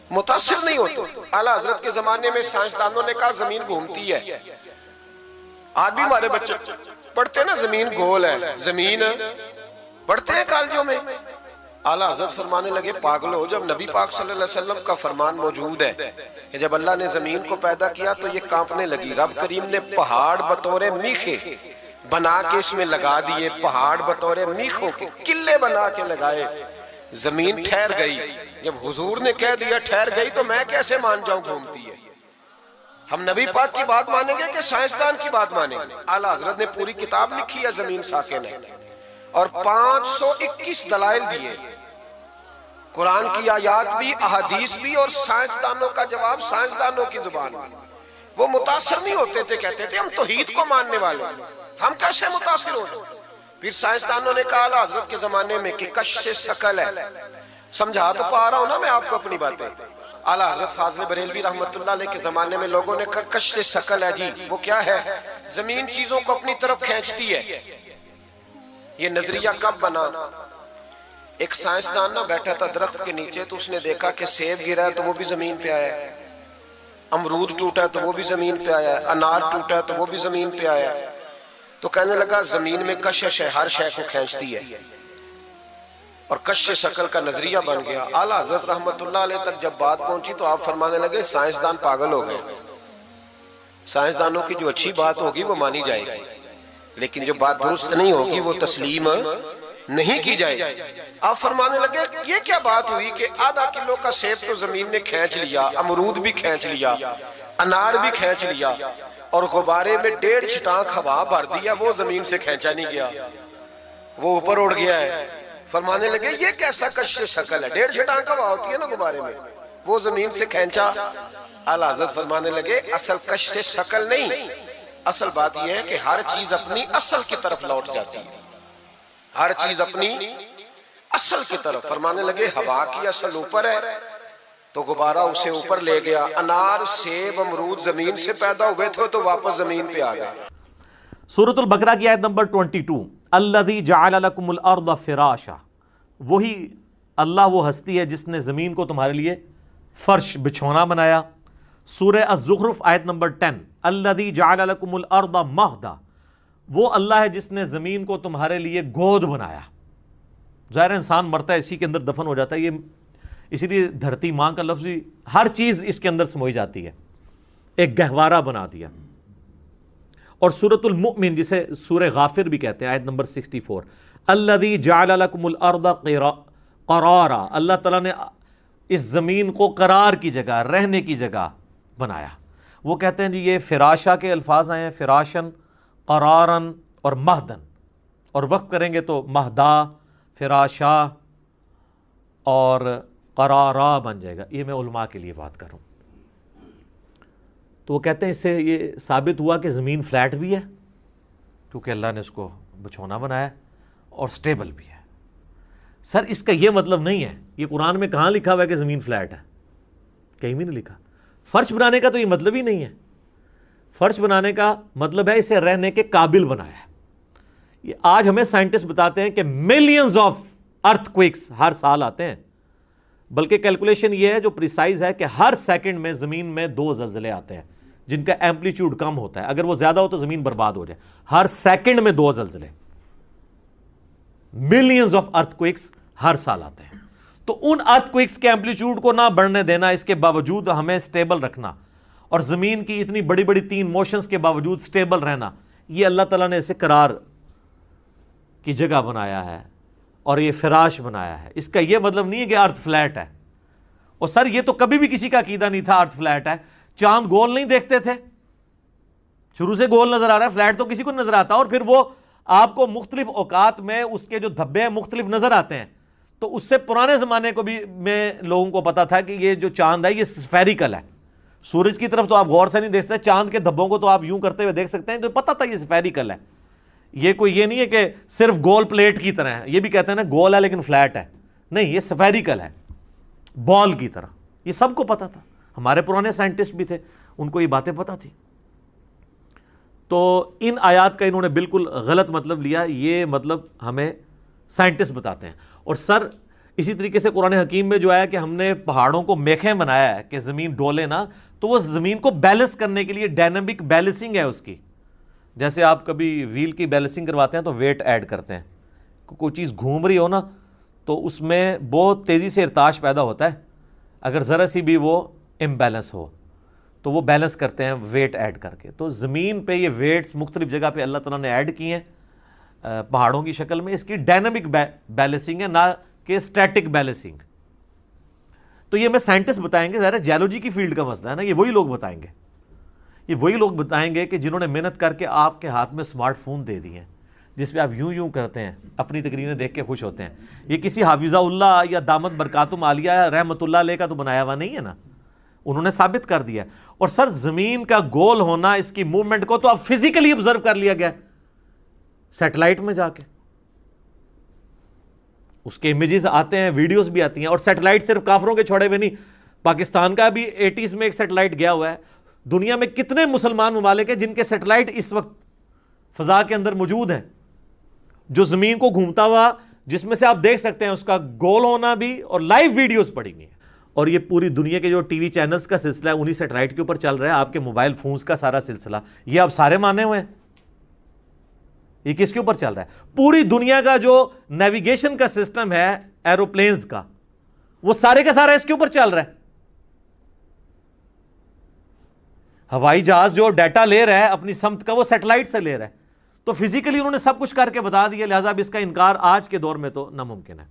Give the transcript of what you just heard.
متاثر نہیں ہوتے. اعلیٰ حضرت کے زمانے میں سائنسدانوں نے کہا زمین گھومتی ہے. آج بھی ہمارے بچے پڑھتے ہیں نا زمین گول ہے, زمین پڑھتے ہیں کالجوں میں. اعلیٰ حضرت فرمانے لگے پاگلو, جب نبی پاک صلی اللہ علیہ وسلم کا فرمان موجود ہے کہ جب اللہ نے زمین کو پیدا کیا تو یہ کانپنے لگی. رب کریم نے پہاڑ بطور میخے بنا کے اس میں لگا دیے, پہاڑ بطور میخوں کے قلعے بنا کے لگائے, زمین ٹھہر گئی. جب حضور نے کہہ دیا ٹھہر گئی تو میں کیسے مان جاؤں گھومتی ہے؟ ہم نبی پاک کی بات مانیں گے کہ سائنسدان کی بات مانیں گے؟ اعلیٰ حضرت نے پوری کتاب لکھی ہے زمین ساکن ہے, اور 521 دلائل دیے, قرآن کی آیات بھی, احادیث بھی, اور سائنسدانوں کا جواب سائنسدانوں کی زبان میں. وہ متاثر نہیں ہوتے تھے, کہتے تھے ہم توحید کو ماننے والے, ہم کیسے متاثر ہو جائیں؟ پھر سائنسدانوں نے کہا اعلیٰ حضرت کے زمانے میں کہ کشش ثقل ہے. سمجھا تو پا رہا ہوں نا میں آپ کو اپنی باتیں. اعلیٰ حضرت فاضل بریلوی رحمت اللہ علیہ کے زمانے میں لوگوں نے کہا کشش ثقل ہے جی, وہ کیا ہے؟ زمین چیزوں کو اپنی طرف کھینچتی ہے. یہ نظریہ کب بنا؟ ایک سائنسدان نہ بیٹھا تھا درخت کے نیچے, تو اس نے دیکھا کہ سیب گرا ہے تو وہ بھی زمین پہ آیا ہے, امرود ٹوٹا ہے تو وہ بھی زمین پہ آیا ہے, انار ٹوٹا ہے تو وہ بھی زمین پہ آیا ہے. تو کہنے لگا زمین میں کشش ہے, ہر شے کو کھینچتی ہے, اور کشش ثقل کا نظریہ بن گیا. اعلیٰ حضرت رحمت اللہ علیہ تک جب بات پہنچی تو آپ فرمانے لگے سائنسدان پاگل ہو گئے. سائنسدانوں کی جو اچھی بات ہوگی وہ مانی جائے گی, لیکن جو بات درست نہیں ہوگی وہ تسلیم نہیں کی جائے گی. آپ فرمانے لگے یہ کیا بات ہوئی کہ آدھا کلو کا سیب تو زمین نے کھینچ لیا, امرود بھی کھینچ لیا, انار بھی کھینچ لیا, اور غبارے میں 1.5 چھٹانک ہوا بھر دیا, وہ زمین سے کھینچا نہیں گیا, وہ اوپر اڑ گیا ہے. فرمانے لگے یہ کیسا کشش ثقل ہے, 1.5 چھٹانک ہوا ہوتی ہے نا غبارے میں, وہ زمین سے کھینچا. اعلیٰ حضرت فرمانے لگے اصل کشش ثقل نہیں, اصل بات یہ ہے کہ ہر چیز اپنی اصل کی طرف لوٹ جاتی ہے, ہر چیز اپنی اصل کی طرف. فرمانے لگے ہوا کی اصل اوپر ہے تو غبارہ اسے اوپر لے گیا. انار, سیب, امرود زمین سے پیدا ہوئے تھے تو واپس زمین پہ آ گئے. سورۃ البقرہ کی آیت نمبر 22, الذی جعل لکم الارض فراشا, وہی اللہ وہ ہستی ہے جس نے زمین کو تمہارے لیے فرش بچھونا بنایا. سورہ الزخرف آیت نمبر 10, الذی جعل لکم الارض مہدا, وہ اللہ ہے جس نے زمین کو تمہارے لیے گود بنایا. ظاہر انسان مرتا ہے اسی کے اندر دفن ہو جاتا ہے, یہ اسی لیے دھرتی ماں کا لفظ بھی ہر چیز اس کے اندر سموئی جاتی ہے, ایک گہوارہ بنا دیا. اور سورۃ المؤمن جسے سورہ غافر بھی کہتے ہیں, آیت نمبر 64, الذی جعل لکم الارض قرارا, اللہ تعالیٰ نے اس زمین کو قرار کی جگہ, رہنے کی جگہ بنایا. وہ کہتے ہیں جی یہ فراشا کے الفاظ آئے ہیں, فراشن, قرارن اور مہدن, اور وقف کریں گے تو مہدا, فراشا اور قرارا بن جائے گا. یہ میں علماء کے لیے بات کر رہا ہوں. تو وہ کہتے ہیں اس سے یہ ثابت ہوا کہ زمین فلیٹ بھی ہے کیونکہ اللہ نے اس کو بچھونا بنایا اور سٹیبل بھی ہے. سر اس کا یہ مطلب نہیں ہے, یہ قرآن میں کہاں لکھا ہوا ہے کہ زمین فلیٹ ہے؟ کہیں بھی نہیں لکھا. فرش بنانے کا تو یہ مطلب ہی نہیں ہے. فرش بنانے کا مطلب ہے اسے رہنے کے قابل بنایا ہے. یہ آج ہمیں سائنٹسٹ بتاتے ہیں کہ ملینز آف ارتھ کوئکس ہر سال آتے ہیں, بلکہ کیلکولیشن یہ ہے جو پریسائز ہے کہ ہر سیکنڈ میں زمین میں 2 زلزلے آتے ہیں جن کا ایمپلیٹیوڈ کم ہوتا ہے, اگر وہ زیادہ ہو تو زمین برباد ہو جائے. ہر سیکنڈ میں 2 زلزلے, ملینز آف ارتھ کوئکس ہر سال آتے ہیں. تو ان ارتھ کوئکس کے ایمپلیٹیوڈ کو نہ بڑھنے دینا, اس کے باوجود ہمیں سٹیبل رکھنا, اور زمین کی اتنی بڑی بڑی 3 موشنز کے باوجود سٹیبل رہنا, یہ اللہ تعالیٰ نے اسے قرار کی جگہ بنایا ہے اور یہ فراش بنایا ہے. اس کا یہ مطلب نہیں ہے کہ ارتھ فلیٹ ہے. اور سر یہ تو کبھی بھی کسی کا عقیدہ نہیں تھا ارتھ فلیٹ ہے. چاند گول نہیں دیکھتے تھے, شروع سے گول نظر آ رہا ہے, فلیٹ تو کسی کو نظر آتا, اور پھر وہ آپ کو مختلف اوقات میں اس کے جو دھبے ہیں مختلف نظر آتے ہیں. تو اس سے پرانے زمانے کو بھی میں لوگوں کو پتا تھا کہ یہ جو چاند ہے یہ سفیریکل ہے. سورج کی طرف تو آپ غور سے نہیں دیکھ سکتے, چاند کے دھبوں کو تو آپ یوں کرتے ہوئے دیکھ سکتے ہیں, تو پتا تھا یہ سفیریکل ہے. یہ کوئی یہ نہیں ہے کہ صرف گول پلیٹ کی طرح ہے. یہ بھی کہتے ہیں نا گول ہے لیکن فلیٹ ہے, نہیں, یہ سفیریکل ہے, بال کی طرح. یہ سب کو پتا تھا, ہمارے پرانے سائنٹسٹ بھی تھے, ان کو یہ باتیں پتا تھی. تو ان آیات کا انہوں نے بالکل غلط مطلب لیا, یہ مطلب ہمیں سائنٹسٹ بتاتے ہیں. اور سر اسی طریقے سے قرآن حکیم میں جو ہے کہ ہم نے پہاڑوں کو میخیں بنایا ہے کہ زمین ڈولے نا، تو وہ زمین کو بیلنس کرنے کے لیے ڈائنامک بیلنسنگ ہے اس کی. جیسے آپ کبھی ویل کی بیلنسنگ کرواتے ہیں تو ویٹ ایڈ کرتے ہیں، کوئی چیز گھوم رہی ہو نا تو اس میں بہت تیزی سے ارتعاش پیدا ہوتا ہے، اگر ذرا سی بھی وہ امبیلنس ہو تو وہ بیلنس کرتے ہیں ویٹ ایڈ کر کے. تو زمین پہ یہ ویٹس مختلف جگہ پہ اللہ تعالیٰ نے ایڈ کیے ہیں پہاڑوں کی شکل میں. اس کی ڈائنامک بیلنسنگ ہے، نہ کہ اسٹیٹک بیلنسنگ. تو یہ میں سائنٹسٹ بتائیں گے، ظاہر جیولوجی کی فیلڈ کا مسئلہ ہے نا، یہ وہی لوگ بتائیں گے. یہ وہی لوگ بتائیں گے کہ جنہوں نے محنت کر کے آپ کے ہاتھ میں اسمارٹ فون دے دیے ہیں جس پہ آپ یوں یوں کرتے ہیں، اپنی تقریریں دیکھ کے خوش ہوتے ہیں. یہ کسی حافظہ اللہ یا دامت برکاتم عالیہ رحمت اللہ علیہ کا تو بنایا ہوا نہیں ہے نا، انہوں نے ثابت کر دیا. اور سر زمین کا گول ہونا، اس کی موومنٹ کو تو اب فزیکلی آبزرو کر لیا گیا سیٹلائٹ میں جا کے. اس کے امیجز آتے ہیں، ویڈیوز بھی آتی ہیں. اور سیٹلائٹ صرف کافروں کے چھوڑے ہوئے نہیں، پاکستان کا بھی 80s میں ایک سیٹلائٹ گیا ہوا ہے. دنیا میں کتنے مسلمان ممالک ہیں جن کے سیٹلائٹ اس وقت فضا کے اندر موجود ہیں، جو زمین کو گھومتا ہوا، جس میں سے آپ دیکھ سکتے ہیں اس کا گول ہونا بھی، اور لائیو ویڈیوز پڑی ہوئی ہیں. اور یہ پوری دنیا کے جو ٹی وی چینلز کا سلسلہ ہے انہی سیٹلائٹ کے اوپر چل رہا ہے. آپ کے موبائل فونز کا سارا سلسلہ یہ آپ سارے مانے ہوئے ہیں. یہ کس کے اوپر چل رہا ہے؟ پوری دنیا کا جو نیویگیشن کا سسٹم ہے ایروپلینز کا، وہ سارے کا سارا اس کے اوپر چل رہا ہے. ہوائی جہاز جو ڈیٹا لے رہا ہے اپنی سمت کا، وہ سیٹلائٹ سے لے رہا ہے. تو فزیکلی انہوں نے سب کچھ کر کے بتا دیا، لہٰذا اب اس کا انکار آج کے دور میں تو ناممکن ہے.